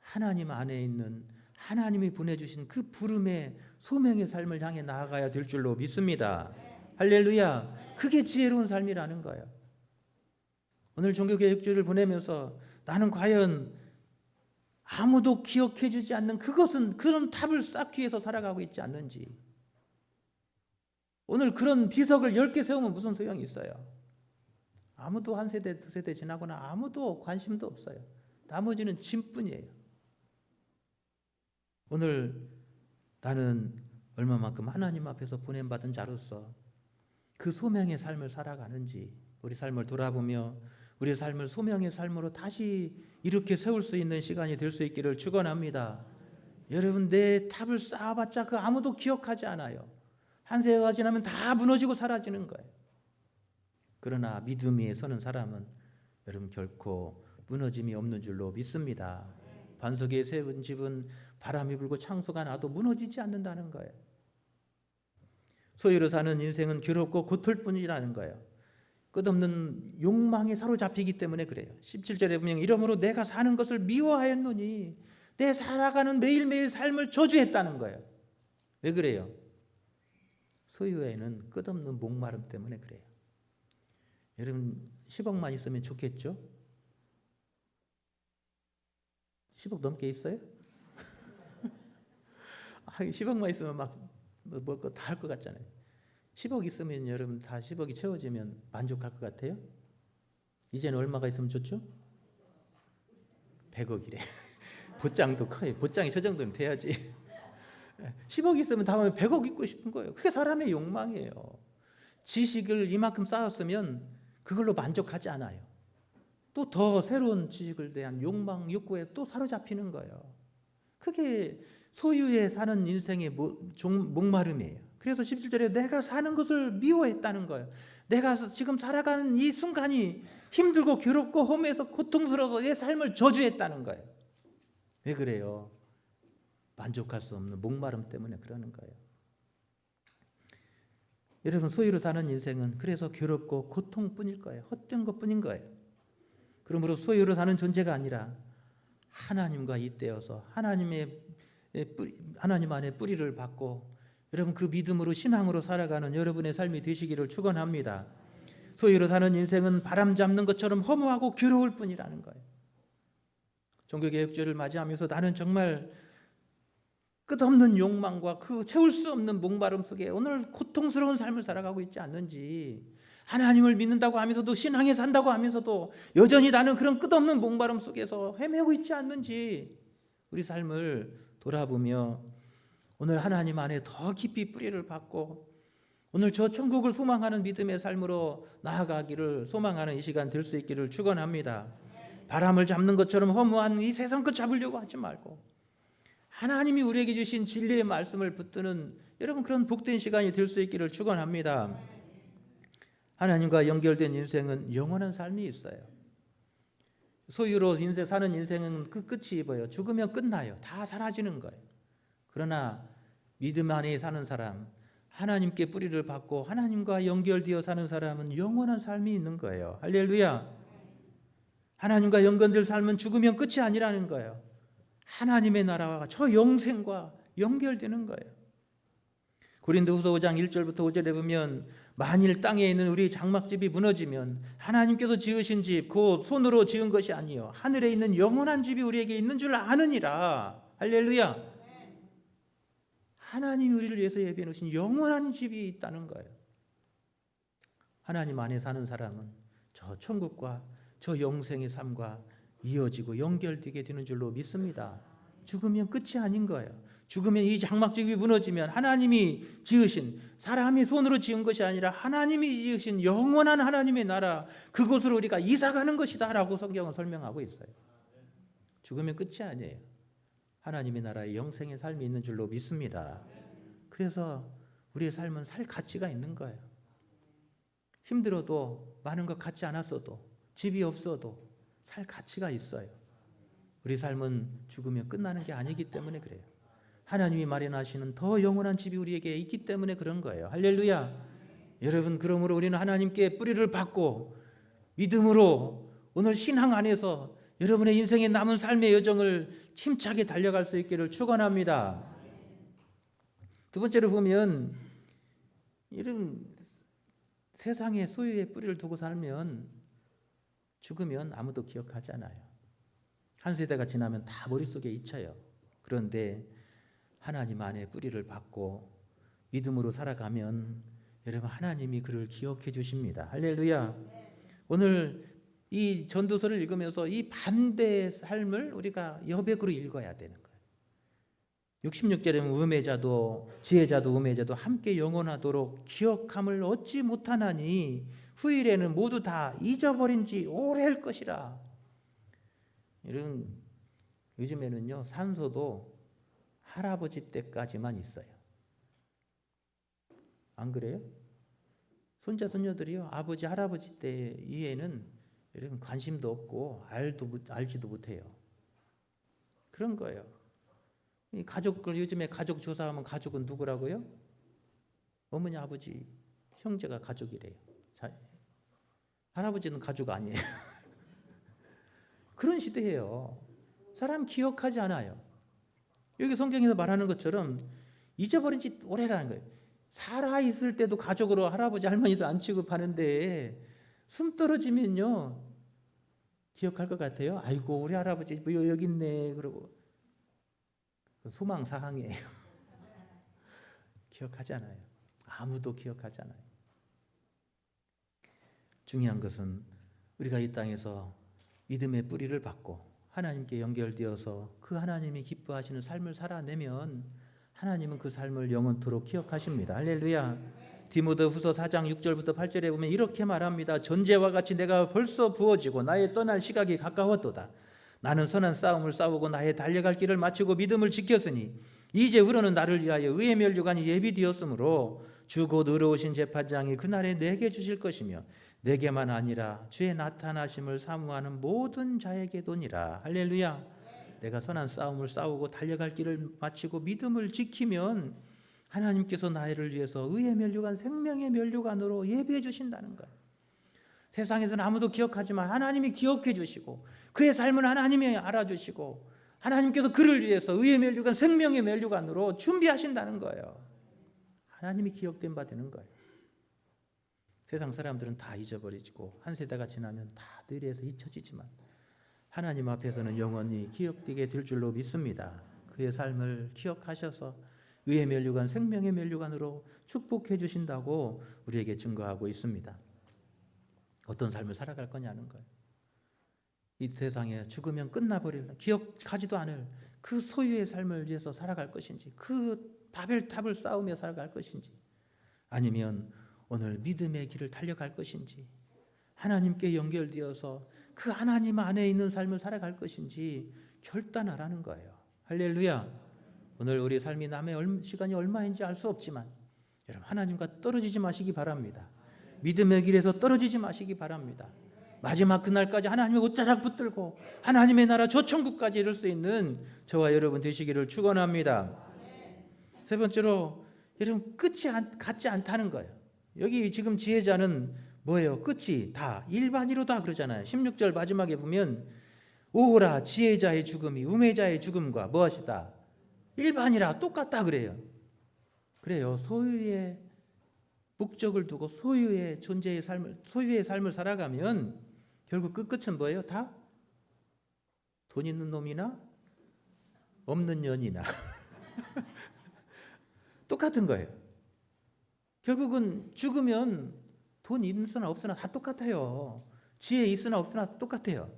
하나님 안에 있는 하나님이 보내주신 그 부름의 소명의 삶을 향해 나아가야 될 줄로 믿습니다. 할렐루야. 그게 지혜로운 삶이라는 거예요. 오늘 종교개혁주의를 보내면서 나는 과연 아무도 기억해 주지 않는 그런 탑을 쌓기 위해서 살아가고 있지 않는지. 오늘 그런 비석을 10개 세우면 무슨 소용이 있어요? 아무도 한 세대, 두 세대 지나거나 아무도 관심도 없어요. 나머지는 짐뿐이에요. 오늘 나는 얼마만큼 하나님 앞에서 보냄받은 자로서 그 소명의 삶을 살아가는지 우리 삶을 돌아보며 우리의 삶을 소명의 삶으로 다시 이렇게 세울 수 있는 시간이 될 수 있기를 축원합니다. 여러분 내 탑을 쌓아봤자 그 아무도 기억하지 않아요. 한 세대가 지나면 다 무너지고 사라지는 거예요. 그러나 믿음 위에 서는 사람은 여러분 결코 무너짐이 없는 줄로 믿습니다. 반석 위에 세운 집은 바람이 불고 창수가 나도 무너지지 않는다는 거예요. 소유로 사는 인생은 괴롭고 고통일 뿐이라는 거예요. 끝없는 욕망에 사로잡히기 때문에 그래요. 17절에 보면 이러므로 내가 사는 것을 미워하였노니 내 살아가는 매일매일 삶을 저주했다는 거예요. 왜 그래요? 소유에는 끝없는 목마름 때문에 그래요. 여러분 10억만 있으면 좋겠죠? 10억 넘게 있어요? 10억만 있으면 막 뭐 다 할 것 같잖아요. 10억 있으면 여러분 다 10억이 채워지면 만족할 것 같아요? 이제는 얼마가 있으면 좋죠? 100억이래. 보장도 커요. 보장이 저 정도는 돼야지. 10억 있으면 다음에 100억 있고 싶은 거예요. 그게 사람의 욕망이에요. 지식을 이만큼 쌓았으면 그걸로 만족하지 않아요. 또 더 새로운 지식을 대한 욕망, 욕구에 또 사로잡히는 거예요. 그게 소유에 사는 인생의 목마름이에요. 그래서 17절에 내가 사는 것을 미워했다는 거예요. 내가 지금 살아가는 이 순간이 힘들고 괴롭고 험해서 고통스러워서 내 삶을 저주했다는 거예요. 왜 그래요? 만족할 수 없는 목마름 때문에 그러는 거예요. 여러분, 소유로 사는 인생은 그래서 괴롭고 고통뿐일 거예요. 헛된 것뿐인 거예요. 그러므로 소유로 사는 존재가 아니라 하나님과 잇대어서 하나님 안에 뿌리를 받고 여러분 그 믿음으로 신앙으로 살아가는 여러분의 삶이 되시기를 축원합니다. 소유로 사는 인생은 바람 잡는 것처럼 허무하고 괴로울 뿐이라는 거예요. 종교개혁주를 맞이하면서 나는 정말 끝없는 욕망과 그 채울 수 없는 목마름 속에 오늘 고통스러운 삶을 살아가고 있지 않는지, 하나님을 믿는다고 하면서도 신앙에 산다고 하면서도 여전히 나는 그런 끝없는 목마름 속에서 헤매고 있지 않는지 우리 삶을 돌아보며 오늘 하나님 안에 더 깊이 뿌리를 받고 오늘 저 천국을 소망하는 믿음의 삶으로 나아가기를 소망하는 이 시간 될 수 있기를 축원합니다. 바람을 잡는 것처럼 허무한 이 세상 것 잡으려고 하지 말고 하나님이 우리에게 주신 진리의 말씀을 붙드는 여러분 그런 복된 시간이 될 수 있기를 축원합니다. 하나님과 연결된 인생은 영원한 삶이 있어요. 소유로 인생 사는 인생은 그 끝이 보여. 죽으면 끝나요. 다 사라지는 거예요. 그러나 믿음 안에 사는 사람, 하나님께 뿌리를 받고 하나님과 연결되어 사는 사람은 영원한 삶이 있는 거예요. 할렐루야. 하나님과 연결된 삶은 죽으면 끝이 아니라는 거예요. 하나님의 나라와 저 영생과 연결되는 거예요. 고린도후서 5장 1절부터 5절에 보면 만일 땅에 있는 우리 장막집이 무너지면 하나님께서 지으신 집 곧 손으로 지은 것이 아니요 하늘에 있는 영원한 집이 우리에게 있는 줄 아느니라. 할렐루야. 하나님이 우리를 위해서 예비해 놓으신 영원한 집이 있다는 거예요. 하나님 안에 사는 사람은 저 천국과 저 영생의 삶과 이어지고 연결되게 되는 줄로 믿습니다. 죽으면 끝이 아닌 거예요. 죽으면 이 장막집이 무너지면 하나님이 지으신, 사람이 손으로 지은 것이 아니라 하나님이 지으신 영원한 하나님의 나라, 그곳으로 우리가 이사가는 것이다 라고 성경은 설명하고 있어요. 죽으면 끝이 아니에요. 하나님의 나라의 영생의 삶이 있는 줄로 믿습니다. 그래서 우리의 삶은 살 가치가 있는 거예요. 힘들어도 많은 것 갖지 않았어도 집이 없어도 살 가치가 있어요. 우리 삶은 죽으면 끝나는 게 아니기 때문에 그래요. 하나님이 마련하시는 더 영원한 집이 우리에게 있기 때문에 그런 거예요. 할렐루야. 여러분, 그러므로 우리는 하나님께 뿌리를 받고 믿음으로 오늘 신앙 안에서 여러분의 인생의 남은 삶의 여정을 힘차게 달려갈 수 있기를 축원합니다. 두 번째로 보면 이런 세상의 소유의 뿌리를 두고 살면 죽으면 아무도 기억하지 않아요. 한 세대가 지나면 다 머릿속에 잊혀요. 그런데 하나님 안에 뿌리를 받고 믿음으로 살아가면 여러분 하나님이 그를 기억해 주십니다. 할렐루야. 오늘 이 전도서를 읽으면서 이 반대의 삶을 우리가 여백으로 읽어야 되는 거예요. 66절에는 우매자도 지혜자도 우매자도 함께 영원하도록 기억함을 얻지 못하나니 후일에는 모두 다 잊어버린 지 오래일 것이라. 이런 요즘에는요 산소도 할아버지 때까지만 있어요. 안 그래요? 손자 손녀들이요 아버지 할아버지 때 이후에는 여러분 관심도 없고 알지도 못해요. 그런 거예요. 이 가족들 요즘에 가족 조사하면 가족은 누구라고요? 어머니 아버지 형제가 가족이래요. 자, 할아버지는 가족 아니에요. 그런 시대예요. 사람 기억하지 않아요. 여기 성경에서 말하는 것처럼 잊어버린 지 오래라는 거예요. 살아있을 때도 가족으로 할아버지 할머니도 안 취급하는데 숨 떨어지면요 기억할 것 같아요. 아이고 우리 할아버지 여기 있네 그러고 소망사항이에요. 기억하지 않아요. 아무도 기억하지 않아요. 중요한 것은 우리가 이 땅에서 믿음의 뿌리를 받고 하나님께 연결되어서 그 하나님이 기뻐하시는 삶을 살아내면 하나님은 그 삶을 영원토록 기억하십니다. 할렐루야. 디모데후서 4장 6절부터 8절에 보면 이렇게 말합니다. 전제와 같이 내가 벌써 부어지고 나의 떠날 시각이 가까웠도다. 나는 선한 싸움을 싸우고 나의 달려갈 길을 마치고 믿음을 지켰으니 이제후로는 나를 위하여 의의 면류관이 예비되었으므로 주 곧 의로우신 재판장이 그날에 내게 주실 것이며 내게만 아니라 주의 나타나심을 사모하는 모든 자에게도니라. 할렐루야. 내가 선한 싸움을 싸우고 달려갈 길을 마치고 믿음을 지키면 하나님께서 나를 위해서 의의 면류관, 생명의 면류관으로 예비해 주신다는 거예요. 세상에서는 아무도 기억하지만 하나님이 기억해 주시고 그의 삶을 하나님이 알아주시고 하나님께서 그를 위해서 의의 면류관, 생명의 면류관으로 준비하신다는 거예요. 하나님이 기억된 바 되는 거예요. 세상 사람들은 다 잊어버리고 한 세대가 지나면 다 뇌리에서 잊혀지지만 하나님 앞에서는 영원히 기억되게 될 줄로 믿습니다. 그의 삶을 기억하셔서 의의 면류관, 생명의 면류관으로 축복해 주신다고 우리에게 증거하고 있습니다. 어떤 삶을 살아갈 거냐는 거예요. 이 세상에 죽으면 끝나버릴, 기억하지도 않을 그 소유의 삶을 위해서 살아갈 것인지, 그 바벨탑을 쌓으며 살아갈 것인지, 아니면 오늘 믿음의 길을 달려갈 것인지, 하나님께 연결되어서 그 하나님 안에 있는 삶을 살아갈 것인지 결단하라는 거예요. 할렐루야. 오늘 우리 삶이 남의 시간이 얼마인지 알 수 없지만 여러분, 하나님과 떨어지지 마시기 바랍니다. 믿음의 길에서 떨어지지 마시기 바랍니다. 마지막 그날까지 하나님의 옷자락 붙들고 하나님의 나라 저 천국까지 이룰 수 있는 저와 여러분 되시기를 축원합니다. 세 번째로, 여러분, 끝이 같지 않다는 거예요. 여기 지금 지혜자는 뭐예요? 끝이 다 일반이로다 그러잖아요. 16절 마지막에 보면 오호라 지혜자의 죽음이 우매자의 죽음과 무엇이다? 일반이라 똑같다 그래요. 그래요. 소유의 목적을 두고 소유의 존재의 삶을, 소유의 삶을 살아가면 결국 끝은 뭐예요? 다 돈 있는 놈이나 없는 년이나 똑같은 거예요. 결국은 죽으면 돈 있으나 없으나 다 똑같아요. 지혜 있으나 없으나 똑같아요.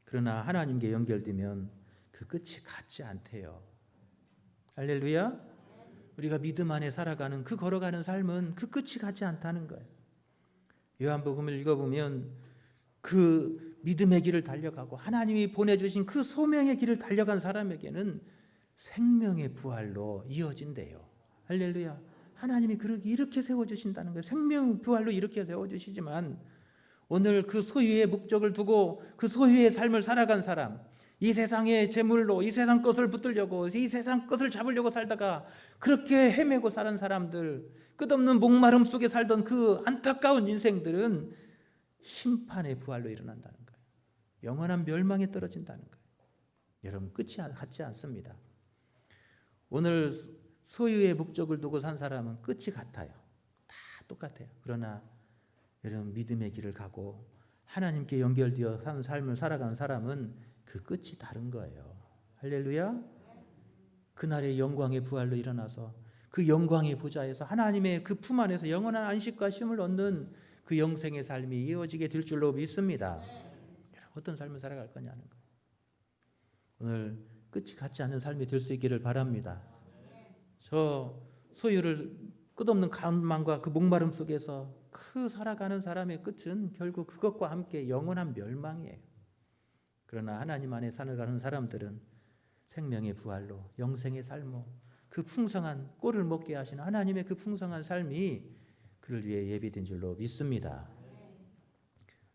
그러나 하나님께 연결되면 그 끝이 같지 않대요. 할렐루야. 우리가 믿음 안에 살아가는 그 걸어가는 삶은 그 끝이 같지 않다는 거예요. 요한복음을 읽어보면 그 믿음의 길을 달려가고 하나님이 보내주신 그 소명의 길을 달려간 사람에게는 생명의 부활로 이어진대요. 할렐루야. 하나님이 이렇게 세워주신다는 거예요. 생명 부활로 이렇게 세워주시지만 오늘 그 소유의 목적을 두고 그 소유의 삶을 살아간 사람, 이 세상의 재물로 이 세상 것을 붙들려고 이 세상 것을 잡으려고 살다가 그렇게 헤매고 사는 사람들, 끝없는 목마름 속에 살던 그 안타까운 인생들은 심판의 부활로 일어난다는 거예요. 영원한 멸망에 떨어진다는 거예요. 여러분, 끝이 같지 않습니다. 오늘 소유의 목적을 두고 산 사람은 끝이 같아요. 다 똑같아요. 그러나 여러분, 믿음의 길을 가고 하나님께 연결되어 사는 삶을 살아가는 사람은 그 끝이 다른 거예요. 할렐루야. 그날의 영광의 부활로 일어나서 그 영광의 보좌에서 하나님의 그 품 안에서 영원한 안식과 쉼을 얻는 그 영생의 삶이 이어지게 될 줄로 믿습니다. 어떤 삶을 살아갈 거냐는 거예요. 오늘 끝이 같지 않은 삶이 될 수 있기를 바랍니다. 저 소유를 끝없는 갈망과 그 목마름 속에서 그 살아가는 사람의 끝은 결국 그것과 함께 영원한 멸망이에요. 그러나 하나님 안에 살아가는 사람들은 생명의 부활로 영생의 삶으로 그 풍성한 꼴을 먹게 하시는 하나님의 그 풍성한 삶이 그를 위해 예비된 줄로 믿습니다.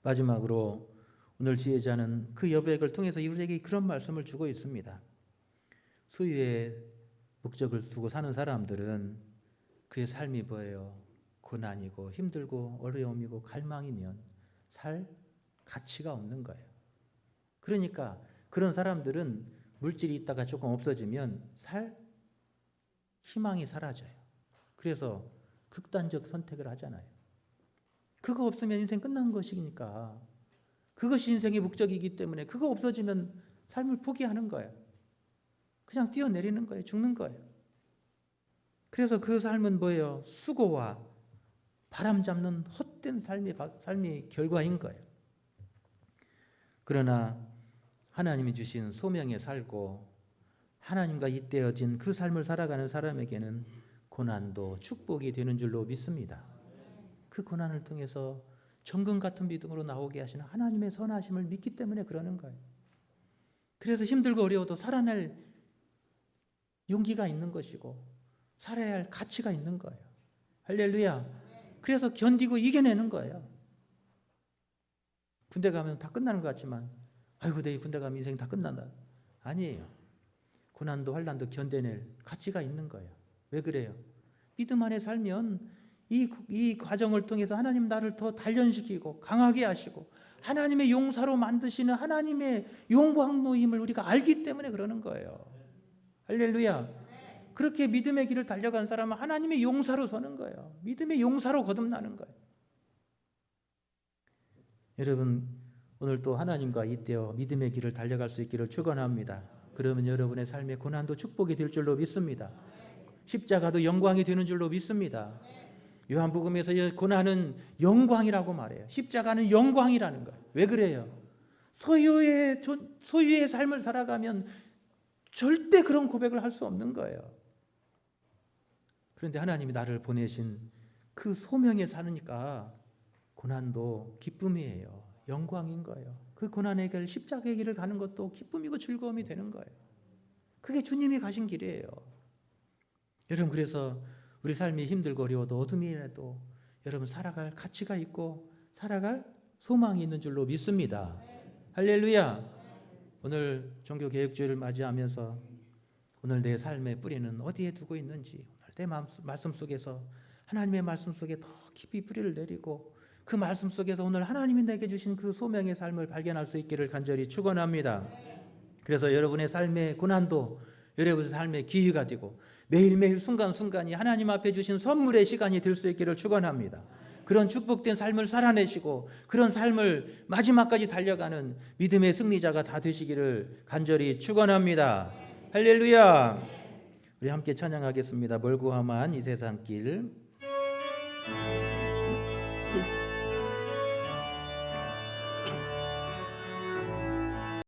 마지막으로 오늘 지혜자는 그 여백을 통해서 우리에게 그런 말씀을 주고 있습니다. 소유의 목적을 두고 사는 사람들은 그의 삶이 뭐예요? 고난이고 힘들고 어려움이고 갈망이면 살 가치가 없는 거예요. 그러니까 그런 사람들은 물질이 있다가 조금 없어지면 살 희망이 사라져요. 그래서 극단적 선택을 하잖아요. 그거 없으면 인생 끝난 것이니까, 그것이 인생의 목적이기 때문에 그거 없어지면 삶을 포기하는 거예요. 그냥 뛰어내리는 거예요. 죽는 거예요. 그래서 그 삶은 뭐예요? 수고와 바람 잡는 헛된 삶의 결과인 거예요. 그러나 하나님이 주신 소명에 살고 하나님과 잇대어진 그 삶을 살아가는 사람에게는 고난도 축복이 되는 줄로 믿습니다. 그 고난을 통해서 정금 같은 믿음으로 나오게 하시는 하나님의 선하심을 믿기 때문에 그러는 거예요. 그래서 힘들고 어려워도 살아낼 용기가 있는 것이고 살아야 할 가치가 있는 거예요. 할렐루야. 그래서 견디고 이겨내는 거예요. 군대 가면 다 끝나는 것 같지만 아이고 내 군대 가면 인생 다 끝난다. 아니에요. 고난도 환난도 견뎌낼 가치가 있는 거예요. 왜 그래요? 믿음 안에 살면 이 과정을 통해서 하나님 나를 더 단련시키고 강하게 하시고 하나님의 용사로 만드시는 하나님의 영광노임을 우리가 알기 때문에 그러는 거예요. 할렐루야. 그렇게 믿음의 길을 달려간 사람은 하나님의 용사로 서는 거예요. 믿음의 용사로 거듭나는 거예요. 여러분 오늘 또 하나님과 이때어 믿음의 길을 달려갈 수 있기를 축원합니다. 그러면 여러분의 삶의 고난도 축복이 될 줄로 믿습니다. 십자가도 영광이 되는 줄로 믿습니다. 요한복음에서 고난은 영광이라고 말해요. 십자가는 영광이라는 거예요. 왜 그래요? 소유의 삶을 살아가면 절대 그런 고백을 할 수 없는 거예요. 그런데 하나님이 나를 보내신 그 소명에 사니까 고난도 기쁨이에요. 영광인 거예요. 그 고난의 길, 십자가의 길을 가는 것도 기쁨이고 즐거움이 되는 거예요. 그게 주님이 가신 길이에요. 여러분 그래서 우리 삶이 힘들고 어려워도 어둠이라도 여러분 살아갈 가치가 있고 살아갈 소망이 있는 줄로 믿습니다. 할렐루야. 오늘 종교개혁주의를 맞이하면서 오늘 내 삶의 뿌리는 어디에 두고 있는지 오늘 내 말씀 속에서 하나님의 말씀 속에 더 깊이 뿌리를 내리고 그 말씀 속에서 오늘 하나님이 내게 주신 그 소명의 삶을 발견할 수 있기를 간절히 축원합니다. 그래서 여러분의 삶의 고난도 여러분의 삶의 기회가 되고 매일매일 순간순간이 하나님 앞에 주신 선물의 시간이 될 수 있기를 축원합니다. 그런 축복된 삶을 살아내시고 그런 삶을 마지막까지 달려가는 믿음의 승리자가 다 되시기를 간절히 축원합니다. 할렐루야. 우리 함께 찬양하겠습니다. 멀고 험한 이 세상 길.